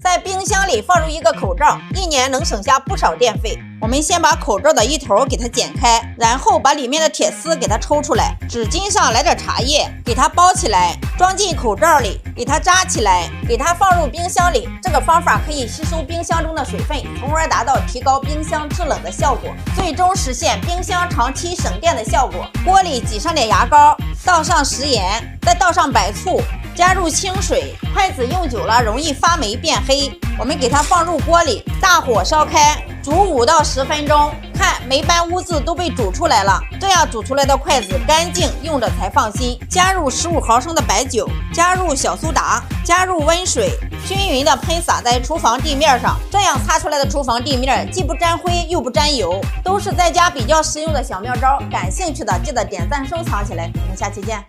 在冰箱里放入一个口罩，1年能省下不少电费。我们先把口罩的一头给它剪开，然后把里面的铁丝给它抽出来，纸巾上来点茶叶，给它包起来，装进口罩里，给它扎起来，给它放入冰箱里。这个方法可以吸收冰箱中的水分，从而达到提高冰箱制冷的效果，最终实现冰箱长期省电的效果。锅里挤上点牙膏，倒上食盐，再倒上白醋，加入清水，筷子用久了容易发霉变黑。我们给它放入锅里，大火烧开，煮5到10分钟。看，霉斑污渍都被煮出来了，这样煮出来的筷子干净，用着才放心。加入15毫升的白酒，加入小苏打，加入温水，均匀的喷洒在厨房地面上，这样擦出来的厨房地面既不沾灰又不沾油，都是在家比较实用的小妙招。感兴趣的记得点赞收藏起来，我们下期见。